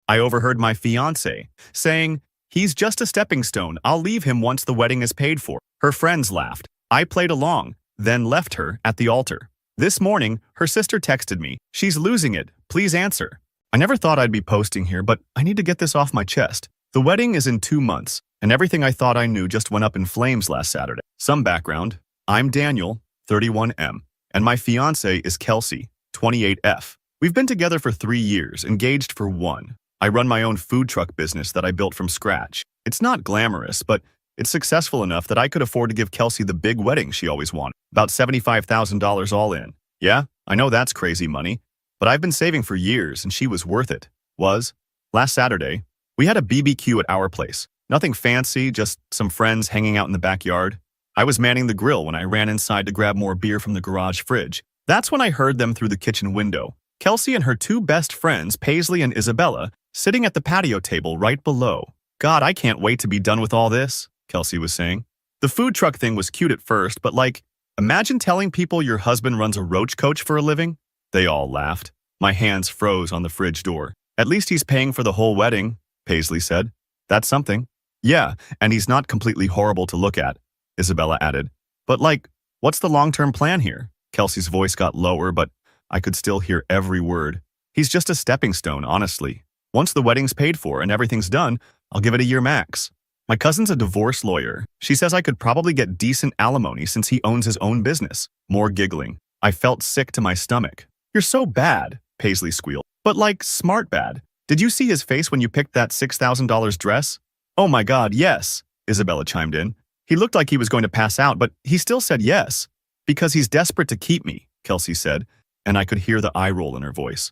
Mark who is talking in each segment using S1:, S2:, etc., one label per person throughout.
S1: I overheard my fiancé saying, "He's just a stepping stone. I'll leave him once the wedding is paid for." Her friends laughed. I played along, then left her at the altar. This morning, her sister texted me, "She's losing it. Please answer." I never thought I'd be posting here, but I need to get this off my chest. The wedding is in 2 months, and everything I thought I knew just went up in flames last Saturday. Some background. I'm Daniel, 31M, and my fiancée is Kelsey, 28F. We've been together for 3 years, engaged for 1. I run my own food truck business that I built from scratch. It's not glamorous, but it's successful enough that I could afford to give Kelsey the big wedding she always wanted. About $75,000 all in. Yeah, I know that's crazy money, but I've been saving for years and she was worth it. Last Saturday, we had a BBQ at our place. Nothing fancy, just some friends hanging out in the backyard. I was manning the grill when I ran inside to grab more beer from the garage fridge. That's when I heard them through the kitchen window. Kelsey and her 2 best friends, Paisley and Isabella, sitting at the patio table right below. "God, I can't wait to be done with all this," Kelsey was saying. The food truck thing was cute at first, but imagine telling people your husband runs a roach coach for a living? They all laughed. My hands froze on the fridge door. "At least he's paying for the whole wedding," Paisley said. "That's something." "Yeah, and he's not completely horrible to look at," Isabella added. "But what's the long-term plan here?" Kelsey's voice got lower, but I could still hear every word. "He's just a stepping stone, honestly. Once the wedding's paid for and everything's done, I'll give it a year max. My cousin's a divorce lawyer. She says I could probably get decent alimony since he owns his own business." More giggling. I felt sick to my stomach. "You're so bad," Paisley squealed. "But smart bad. Did you see his face when you picked that $6,000 dress?" "Oh my God, yes," Isabella chimed in. "He looked like he was going to pass out, but he still said yes. Because he's desperate to keep me," Kelsey said, and I could hear the eye roll in her voice.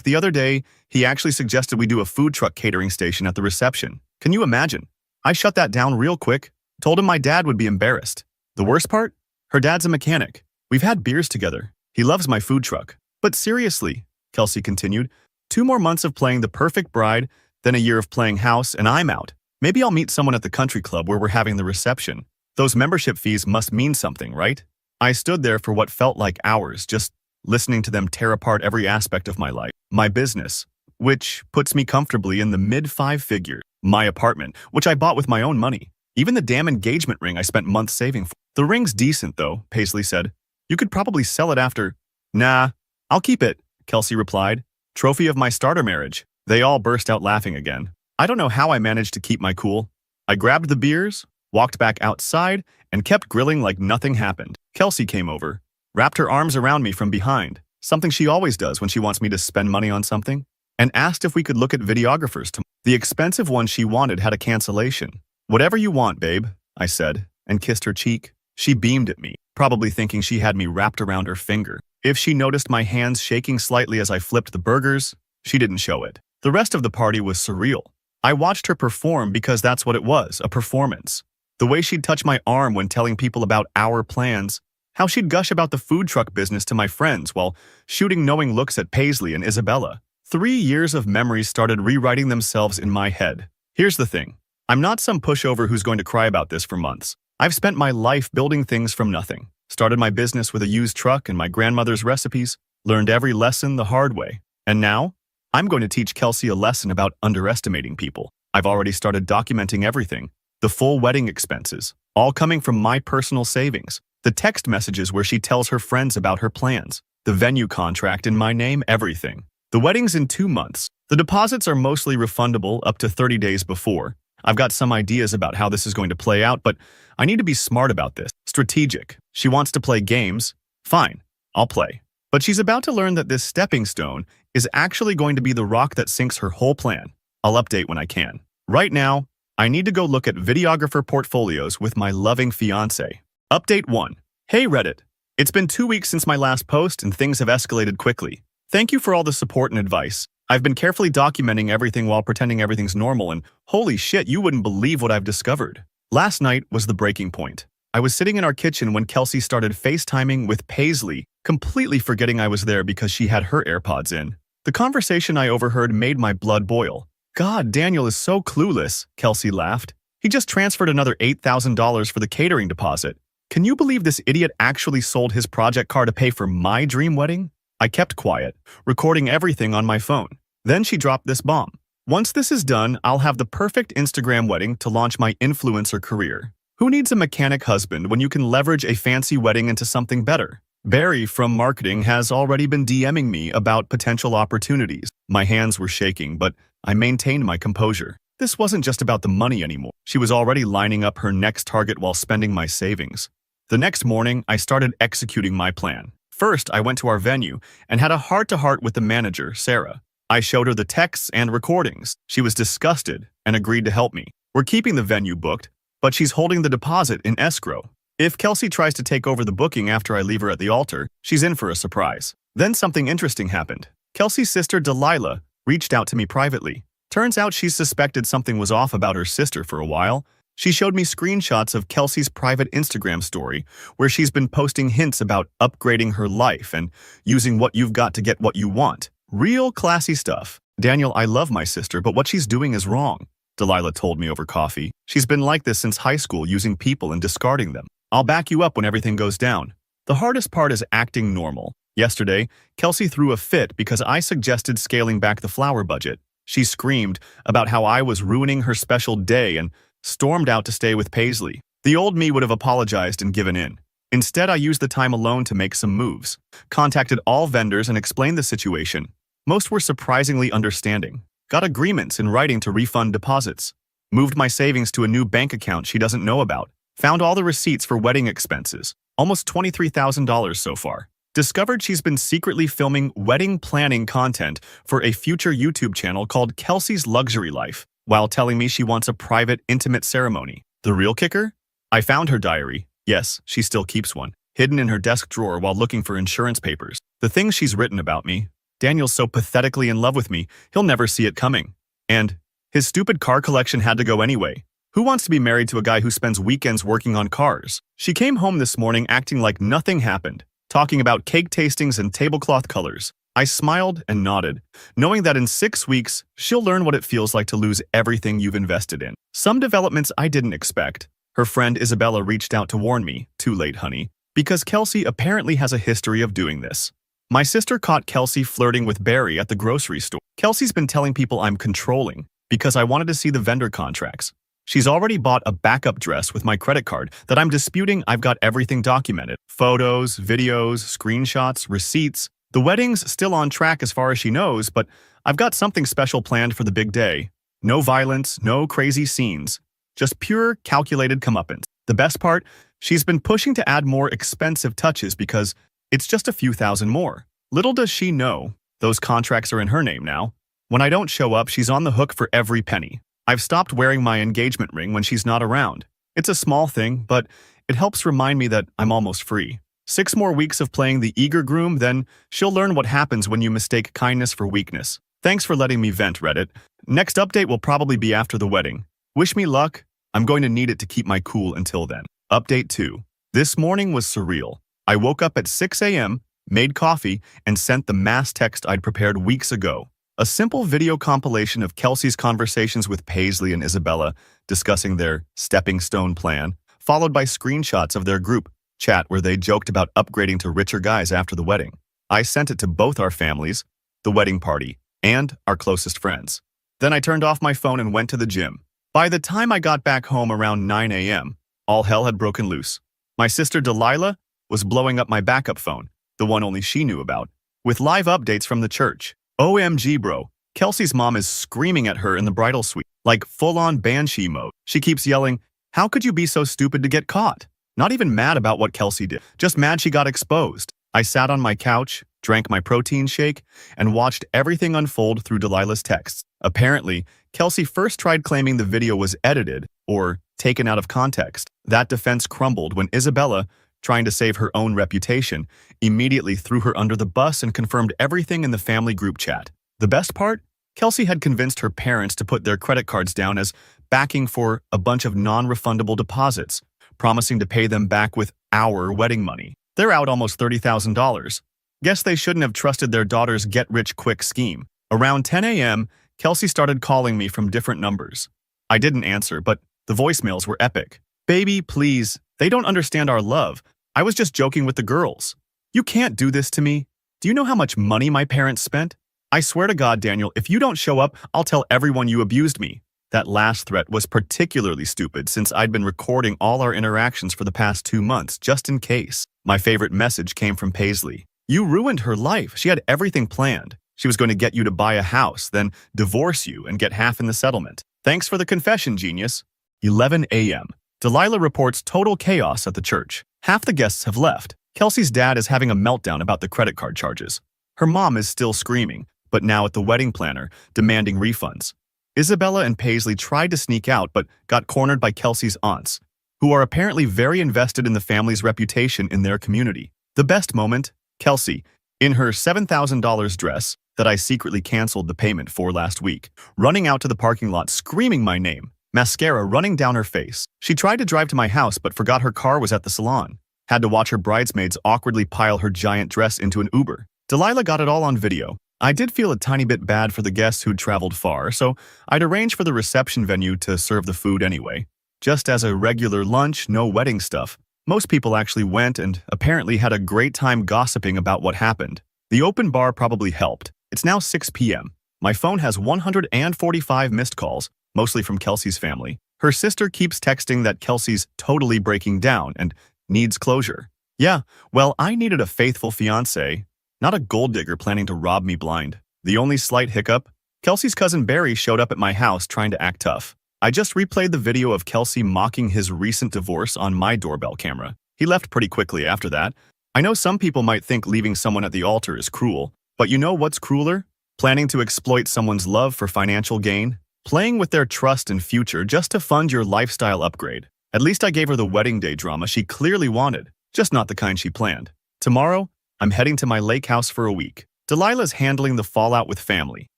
S1: The other day, he actually suggested we do a food truck catering station at the reception. Can you imagine? I shut that down real quick, told him my dad would be embarrassed. The worst part? Her dad's a mechanic. We've had beers together. He loves my food truck. But seriously," Kelsey continued, 2 more months of playing the perfect bride, then a year of playing house, and I'm out. Maybe I'll meet someone at the country club where we're having the reception. Those membership fees must mean something, right? I stood there for what felt like hours, just listening to them tear apart every aspect of my life. My business, which puts me comfortably in the mid-5 figures. My apartment, which I bought with my own money. Even the damn engagement ring I spent months saving for. "The ring's decent, though," Paisley said. "You could probably sell it after." "Nah, I'll keep it," Kelsey replied. "Trophy of my starter marriage." They all burst out laughing again. I don't know how I managed to keep my cool. I grabbed the beers, walked back outside, and kept grilling like nothing happened. Kelsey came over, wrapped her arms around me from behind, something she always does when she wants me to spend money on something, and asked if we could look at videographers tomorrow. The expensive one she wanted had a cancellation. "Whatever you want, babe," I said, and kissed her cheek. She beamed at me, probably thinking she had me wrapped around her finger. If she noticed my hands shaking slightly as I flipped the burgers, she didn't show it. The rest of the party was surreal. I watched her perform because that's what it was, a performance. The way she'd touch my arm when telling people about our plans, how she'd gush about the food truck business to my friends while shooting knowing looks at Paisley and Isabella. 3 years of memories started rewriting themselves in my head. Here's the thing. I'm not some pushover who's going to cry about this for months. I've spent my life building things from nothing. Started my business with a used truck and my grandmother's recipes, learned every lesson the hard way. And now, I'm going to teach Kelsey a lesson about underestimating people. I've already started documenting everything. The full wedding expenses, all coming from my personal savings. The text messages where she tells her friends about her plans. The venue contract in my name, everything. The wedding's in 2 months. The deposits are mostly refundable up to 30 days before. I've got some ideas about how this is going to play out, but I need to be smart about this. Strategic. She wants to play games. Fine, I'll play. But she's about to learn that this stepping stone is actually going to be the rock that sinks her whole plan. I'll update when I can. Right now, I need to go look at videographer portfolios with my loving fiancé. Update 1. Hey Reddit. It's been 2 weeks since my last post and things have escalated quickly. Thank you for all the support and advice. I've been carefully documenting everything while pretending everything's normal, and holy shit, you wouldn't believe what I've discovered. Last night was the breaking point. I was sitting in our kitchen when Kelsey started FaceTiming with Paisley, completely forgetting I was there because she had her AirPods in. The conversation I overheard made my blood boil. "God, Daniel is so clueless," Kelsey laughed. "He just transferred another $8,000 for the catering deposit. Can you believe this idiot actually sold his project car to pay for my dream wedding?" I kept quiet, recording everything on my phone. Then she dropped this bomb. Once this is done, I'll have the perfect Instagram wedding to launch my influencer career. Who needs a mechanic husband when you can leverage a fancy wedding into something better? Barry from marketing has already been DMing me about potential opportunities. My hands were shaking, but I maintained my composure. This wasn't just about the money anymore. She was already lining up her next target while spending my savings. The next morning, I started executing my plan. First, I went to our venue and had a heart-to-heart with the manager, Sarah. I showed her the texts and recordings. She was disgusted and agreed to help me. We're keeping the venue booked, but she's holding the deposit in escrow. If Kelsey tries to take over the booking after I leave her at the altar, she's in for a surprise. Then something interesting happened. Kelsey's sister Delilah reached out to me privately. Turns out she suspected something was off about her sister for a while. She showed me screenshots of Kelsey's private Instagram story, where she's been posting hints about upgrading her life and using what you've got to get what you want. Real classy stuff. Daniel, I love my sister, but what she's doing is wrong, Delilah told me over coffee. She's been like this since high school, using people and discarding them. I'll back you up when everything goes down. The hardest part is acting normal. Yesterday, Kelsey threw a fit because I suggested scaling back the flower budget. She screamed about how I was ruining her special day and stormed out to stay with Paisley. The old me would have apologized and given in. Instead, I used the time alone to make some moves. Contacted all vendors and explained the situation. Most were surprisingly understanding. Got agreements in writing to refund deposits. Moved my savings to a new bank account she doesn't know about. Found all the receipts for wedding expenses. Almost $23,000 so far. Discovered she's been secretly filming wedding planning content for a future YouTube channel called Kelsey's Luxury Life, while telling me she wants a private, intimate ceremony. The real kicker? I found her diary. Yes, she still keeps one, hidden in her desk drawer while looking for insurance papers. The things she's written about me. Daniel's so pathetically in love with me, he'll never see it coming. And his stupid car collection had to go anyway. Who wants to be married to a guy who spends weekends working on cars? She came home this morning acting like nothing happened, talking about cake tastings and tablecloth colors. I smiled and nodded, knowing that in 6 weeks, she'll learn what it feels like to lose everything you've invested in. Some developments I didn't expect. Her friend Isabella reached out to warn me, too late, honey, because Kelsey apparently has a history of doing this. My sister caught Kelsey flirting with Barry at the grocery store. Kelsey's been telling people I'm controlling because I wanted to see the vendor contracts. She's already bought a backup dress with my credit card that I'm disputing. I've got everything documented. Photos, videos, screenshots, receipts. The wedding's still on track as far as she knows, but I've got something special planned for the big day. No violence, no crazy scenes. Just pure, calculated comeuppance. The best part, she's been pushing to add more expensive touches because it's just a few thousand more. Little does she know, those contracts are in her name now. When I don't show up, she's on the hook for every penny. I've stopped wearing my engagement ring when she's not around. It's a small thing, but it helps remind me that I'm almost free. 6 more weeks of playing the eager groom, then she'll learn what happens when you mistake kindness for weakness. Thanks for letting me vent, Reddit. Next update will probably be after the wedding. Wish me luck. I'm going to need it to keep my cool until then. Update 2. This morning was surreal. I woke up at 6 a.m., made coffee, and sent the mass text I'd prepared weeks ago. A simple video compilation of Kelsey's conversations with Paisley and Isabella discussing their stepping stone plan, followed by screenshots of their group chat where they joked about upgrading to richer guys after the wedding. I sent it to both our families, the wedding party, and our closest friends. Then I turned off my phone and went to the gym. By the time I got back home around 9 a.m., all hell had broken loose. My sister Delilah was blowing up my backup phone, the one only she knew about, with live updates from the church. OMG, bro. Kelsey's mom is screaming at her in the bridal suite, like full-on banshee mode. She keeps yelling, "How could you be so stupid to get caught?" Not even mad about what Kelsey did, just mad she got exposed. I sat on my couch, drank my protein shake, and watched everything unfold through Delilah's texts. Apparently, Kelsey first tried claiming the video was edited or taken out of context. That defense crumbled when Isabella, trying to save her own reputation, immediately threw her under the bus and confirmed everything in the family group chat. The best part? Kelsey had convinced her parents to put their credit cards down as backing for a bunch of non-refundable deposits, promising to pay them back with our wedding money. They're out almost $30,000. Guess they shouldn't have trusted their daughter's get-rich-quick scheme. Around 10 a.m., Kelsey started calling me from different numbers. I didn't answer, but the voicemails were epic. "Baby, please. They don't understand our love. I was just joking with the girls. You can't do this to me. Do you know how much money my parents spent? I swear to God, Daniel, if you don't show up, I'll tell everyone you abused me. That last threat was particularly stupid since I'd been recording all our interactions for the past 2 months, just in case. My favorite message came from Paisley. You ruined her life. She had everything planned. She was going to get you to buy a house, then divorce you and get half in the settlement. Thanks for the confession, genius. 11 a.m. Delilah reports total chaos at the church. Half the guests have left. Kelsey's dad is having a meltdown about the credit card charges. Her mom is still screaming, but now at the wedding planner, demanding refunds. Isabella and Paisley tried to sneak out but got cornered by Kelsey's aunts, who are apparently very invested in the family's reputation in their community. The best moment? Kelsey, in her $7,000 dress that I secretly canceled the payment for last week, running out to the parking lot screaming my name, mascara running down her face. She tried to drive to my house but forgot her car was at the salon. Had to watch her bridesmaids awkwardly pile her giant dress into an Uber. Delilah got it all on video. I did feel a tiny bit bad for the guests who'd traveled far, so I'd arranged for the reception venue to serve the food anyway. Just as a regular lunch, no wedding stuff. Most people actually went and apparently had a great time gossiping about what happened. The open bar probably helped. It's now 6 p.m. My phone has 145 missed calls, mostly from Kelsey's family. Her sister keeps texting that Kelsey's totally breaking down and needs closure. Yeah, well, I needed a faithful fiancé, not a gold digger planning to rob me blind. The only slight hiccup? Kelsey's cousin Barry showed up at my house trying to act tough. I just replayed the video of Kelsey mocking his recent divorce on my doorbell camera. He left pretty quickly after that. I know some people might think leaving someone at the altar is cruel, but you know what's crueler? Planning to exploit someone's love for financial gain? Playing with their trust and future just to fund your lifestyle upgrade. At least I gave her the wedding day drama she clearly wanted, just not the kind she planned. Tomorrow, I'm heading to my lake house for a week. Delilah's handling the fallout with family.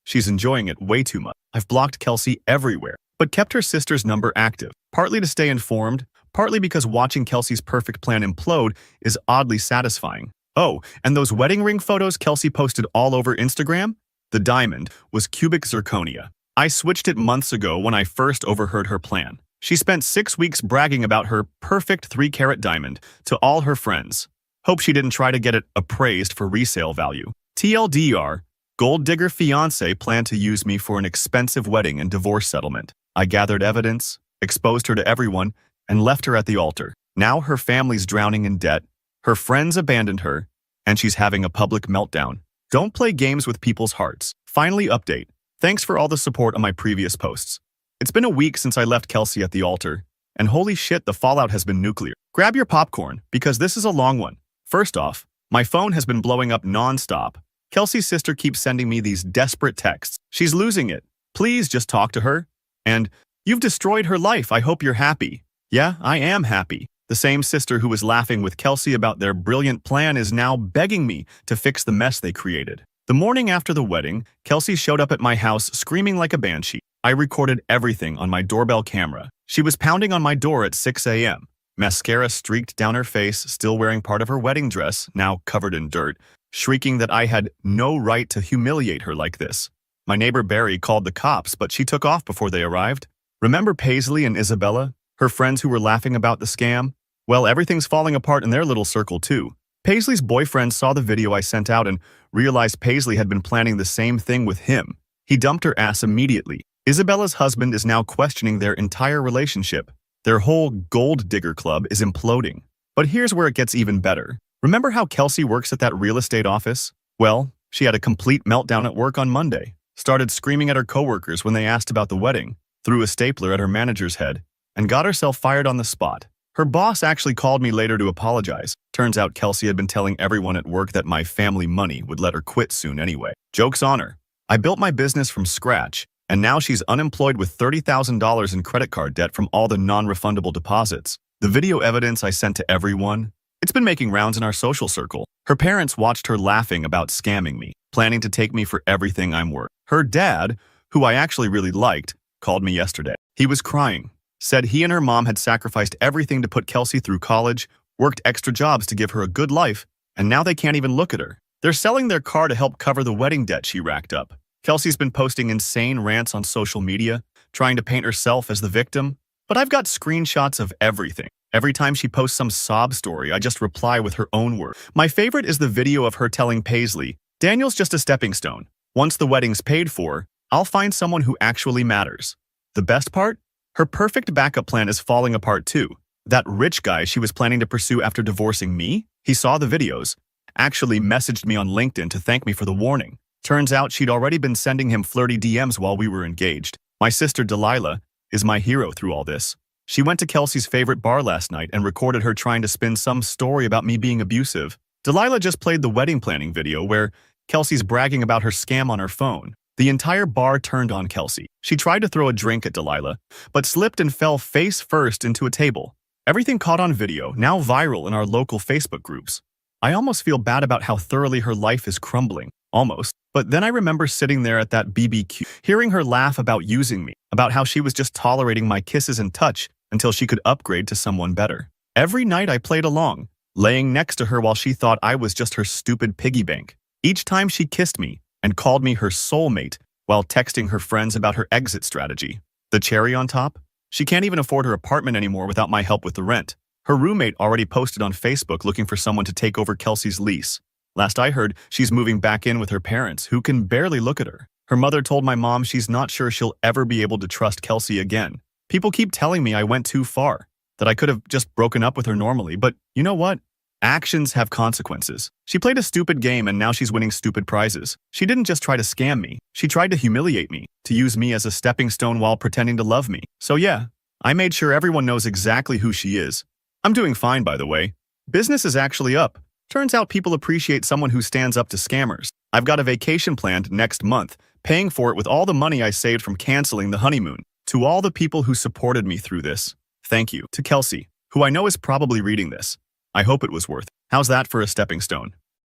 S1: She's enjoying it way too much. I've blocked Kelsey everywhere, but kept her sister's number active, partly to stay informed, partly because watching Kelsey's perfect plan implode is oddly satisfying. Oh, and those wedding ring photos Kelsey posted all over Instagram? The diamond was cubic zirconia. I switched it months ago when I first overheard her plan. She spent 6 weeks bragging about her perfect 3-carat diamond to all her friends. Hope she didn't try to get it appraised for resale value. TLDR, gold digger fiancé planned to use me for an expensive wedding and divorce settlement. I gathered evidence, exposed her to everyone, and left her at the altar. Now her family's drowning in debt, her friends abandoned her, and she's having a public meltdown. Don't play games with people's hearts. Finally, update. Thanks for all the support on my previous posts. It's been a week since I left Kelsey at the altar, and holy shit, the fallout has been nuclear. Grab your popcorn, because this is a long one. First off, my phone has been blowing up non-stop. Kelsey's sister keeps sending me these desperate texts. She's losing it. Please just talk to her. And, you've destroyed her life. I hope you're happy. Yeah, I am happy. The same sister who was laughing with Kelsey about their brilliant plan is now begging me to fix the mess they created. The morning after the wedding, Kelsey showed up at my house screaming like a banshee. I recorded everything on my doorbell camera. She was pounding on my door at 6 a.m. Mascara streaked down her face, still wearing part of her wedding dress, now covered in dirt, shrieking that I had no right to humiliate her like this. My neighbor Barry called the cops, but she took off before they arrived. Remember Paisley and Isabella, her friends who were laughing about the scam? Well, everything's falling apart in their little circle too. Paisley's boyfriend saw the video I sent out and realized Paisley had been planning the same thing with him. He dumped her ass immediately. Isabella's husband is now questioning their entire relationship. Their whole gold digger club is imploding. But here's where it gets even better. Remember how Kelsey works at that real estate office? Well, she had a complete meltdown at work on Monday, started screaming at her coworkers when they asked about the wedding, threw a stapler at her manager's head, and got herself fired on the spot. Her boss actually called me later to apologize. Turns out Kelsey had been telling everyone at work that my family money would let her quit soon anyway. Joke's on her. I built my business from scratch, and now she's unemployed with $30,000 in credit card debt from all the non-refundable deposits. The video evidence I sent to everyone, it's been making rounds in our social circle. Her parents watched her laughing about scamming me, planning to take me for everything I'm worth. Her dad, who I actually really liked, called me yesterday. He was crying, said he and her mom had sacrificed everything to put Kelsey through college, worked extra jobs to give her a good life, and now they can't even look at her. They're selling their car to help cover the wedding debt she racked up. Kelsey's been posting insane rants on social media, trying to paint herself as the victim, but I've got screenshots of everything. Every time she posts some sob story, I just reply with her own words. My favorite is the video of her telling Paisley, "Daniel's just a stepping stone. Once the wedding's paid for, I'll find someone who actually matters. The best part? Her perfect backup plan is falling apart too. That rich guy she was planning to pursue after divorcing me? He saw the videos, actually messaged me on LinkedIn to thank me for the warning. Turns out she'd already been sending him flirty DMs while we were engaged. My sister Delilah is my hero through all this. She went to Kelsey's favorite bar last night and recorded her trying to spin some story about me being abusive. Delilah just played the wedding planning video where Kelsey's bragging about her scam on her phone. The entire bar turned on Kelsey. She tried to throw a drink at Delilah, but slipped and fell face first into a table. Everything caught on video, now viral in our local Facebook groups. I almost feel bad about how thoroughly her life is crumbling. Almost. But then I remember sitting there at that BBQ, hearing her laugh about using me, about how she was just tolerating my kisses and touch until she could upgrade to someone better. Every night I played along, laying next to her while she thought I was just her stupid piggy bank. Each time she kissed me and called me her soulmate while texting her friends about her exit strategy. The cherry on top? She can't even afford her apartment anymore without my help with the rent. Her roommate already posted on Facebook looking for someone to take over Kelsey's lease. Last I heard, she's moving back in with her parents, who can barely look at her. Her mother told my mom she's not sure she'll ever be able to trust Kelsey again. People keep telling me I went too far, that I could have just broken up with her normally, but you know what? Actions have consequences. She played a stupid game and now she's winning stupid prizes. She didn't just try to scam me. She tried to humiliate me, to use me as a stepping stone while pretending to love me. So yeah, I made sure everyone knows exactly who she is. I'm doing fine, by the way. Business is actually up. Turns out people appreciate someone who stands up to scammers. I've got a vacation planned next month, paying for it with all the money I saved from canceling the honeymoon. To all the people who supported me through this, thank you. To Kelsey, who I know is probably reading this. I hope it was worth it. How's that for a stepping stone?